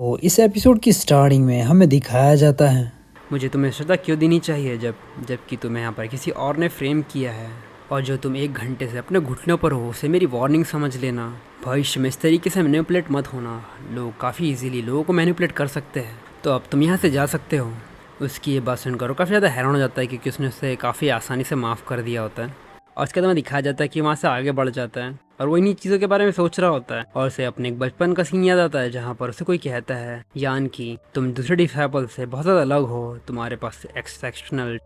तो इस एपिसोड की स्टार्टिंग में हमें दिखाया जाता है मुझे तुम्हें सजा क्यों देनी चाहिए जबकि तुम्हें यहाँ पर किसी और ने फ्रेम किया है और जो तुम 1 घंटे से अपने घुटनों पर हो उसे मेरी वार्निंग समझ लेना। भविष्य में इस तरीके से मैनिपुलेट मत होना। लोग काफ़ी इजीली लोगों को मैनिपुलेट कर सकते हैं, तो अब तुम यहाँ से जा सकते हो। उसकी ये बात सुनकर वो काफ़ी ज़्यादा हैरान हो जाता है क्योंकि उसने उसे काफ़ी आसानी से माफ़ कर दिया होता है। और उसके बाद हमें दिखाया जाता है कि वहाँ से आगे बढ़ जाता है और वो इन्हीं चीज़ों के बारे में सोच रहा होता है और उसे अपने एक बचपन का सीन याद आता है जहाँ पर उसे कोई कहता है, यान कि तुम दूसरे डिसाइपल से बहुत ज़्यादा अलग हो, तुम्हारे पास एक्सेप्शनल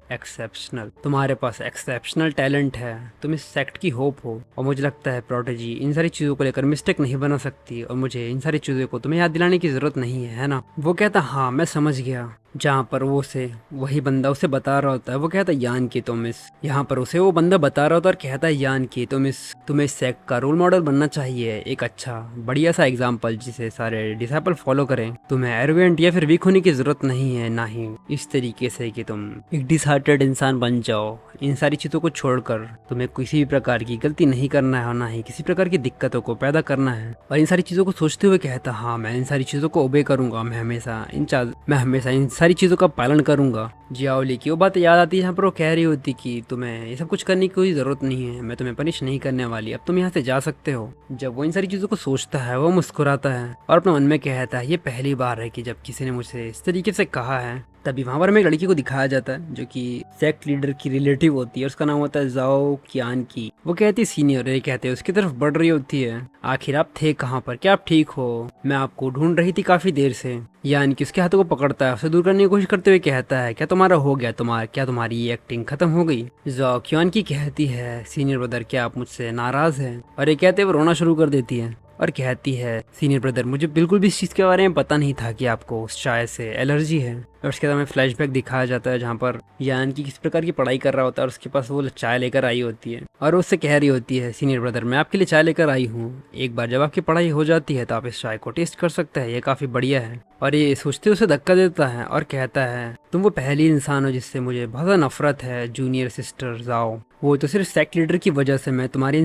टैलेंट है, तुम इस सेक्ट की होप हो। और मुझे लगता है प्रोटेजी इन सारी चीज़ों को लेकर मिस्टेक नहीं बना सकती और मुझे इन सारी चीज़ों को तुम्हें याद दिलाने की ज़रूरत नहीं है ना। वो कहता हाँ मैं समझ गया। जहाँ पर वो उसे वही बंदा उसे बता रहा होता है, वो कहता है यान कि तुम इस यहाँ पर उसे वो बंदा बता रहा होता है और कहता है यान कि तुम्हें इस सेक्ट का रोल मॉडल बनना चाहिए, एक अच्छा बढ़िया सा एग्जाम्पल जिसे सारे डिसाइपल फॉलो करें। तुम्हें एरोगेंट या फिर वीक होने की जरूरत नहीं है, ना ही इस तरीके से कि तुम एक डिसहार्टेड इंसान बन जाओ। इन सारी चीज़ों को छोड़कर तुम्हें किसी भी प्रकार की गलती नहीं करना है और ना ही किसी प्रकार की दिक्कतों को पैदा करना है। और इन सारी चीज़ों को सोचते हुए कहता हाँ मैं इन सारी चीज़ों को ओबे करूंगा, मैं हमेशा इन सारी चीज़ों का पालन करूंगा। जियाओली की वो बात याद आती है जहाँ पर वो कह रही होती कि तुम्हें ये सब कुछ करने की कोई ज़रूरत नहीं है, मैं तुम्हें पनिश नहीं करने वाली, अब तुम यहाँ से जा सकते हो। जब वो इन सारी चीज़ों को सोचता है वो मुस्कुराता है और अपने मन में कहता है ये पहली बार है कि जब किसी ने मुझे इस तरीके से कहा है। तभी वहाँ पर हमें एक लड़की को दिखाया जाता है जो कि सेक्ट लीडर की रिलेटिव होती है, उसका नाम होता है जाओ कियान की। वो कहती है सीनियर, ये कहते हैं उसकी तरफ बढ़ रही होती है, आखिर आप थे कहाँ पर, क्या आप ठीक हो, मैं आपको ढूंढ रही थी काफी देर से। यान कि उसके हाथों को पकड़ता है, उसे दूर करने की कोशिश करते हुए कहता है क्या तुम्हारा हो गया, क्या तुम्हारी ये एक्टिंग खत्म हो गई। जाओ कियान की कहती है सीनियर ब्रदर क्या आप मुझसे नाराज हैं, और ये कहते हुए रोना शुरू कर देती है और कहती है सीनियर ब्रदर मुझे बिल्कुल भी इस चीज़ के बारे में पता नहीं था कि आपको उस चाय से एलर्जी है। और उसके बाद हमें फ्लैशबैक दिखाया जाता है जहाँ पर यान की किस प्रकार की पढ़ाई कर रहा होता है और उसके पास वो चाय लेकर आई होती है और उससे कह रही होती है सीनियर ब्रदर मैं आपके लिए चाय लेकर आई हूँ, एक बार जब आपकी पढ़ाई हो जाती है तो आप इस चाय को टेस्ट कर सकते हैं, ये काफ़ी बढ़िया है। और ये सोचते उसे धक्का देता है और कहता है तुम वो पहली इंसान हो जिससे मुझे बहुत ज़्यादा नफरत है जूनियर सिस्टर जाओ। वो तो सिर्फ सेक्ट लीडर की वजह से मैं तुम्हारी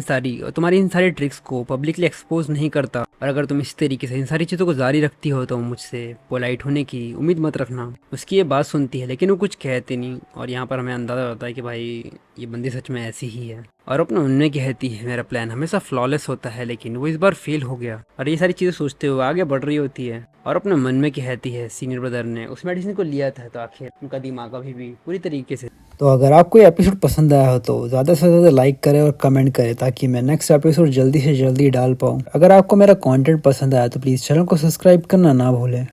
इन सारी ट्रिक्स को पब्लिकली एक्सपोज नहीं करता, और अगर तुम इस तरीके से इन सारी चीज़ों को जारी रखती हो तो मुझसे पोलाइट होने की उम्मीद मत रखना। उसकी ये बात सुनती है लेकिन वो कुछ कहती नहीं और यहाँ पर हमें अंदाज़ा होता है कि भाई ये बंदी सच में ऐसी ही है। और अपने उनमें कहती है मेरा प्लान हमेशा फ्लॉलेस होता है लेकिन वो इस बार फेल हो गया। और ये सारी चीज़ें सोचते हुए आगे बढ़ रही होती है और अपने मन में कहती है सीनियर ब्रदर ने उस मेडिसिन को लिया था तो आखिर उनका दिमाग अभी भी पूरी तरीके से। तो अगर आपको ये एपिसोड पसंद आया हो तो ज़्यादा से ज़्यादा लाइक करें और कमेंट करें ताकि मैं नेक्स्ट एपिसोड जल्दी से जल्दी डाल पाऊँ। अगर आपको मेरा कंटेंट पसंद आया तो प्लीज़ चैनल को सब्सक्राइब करना ना भूलें।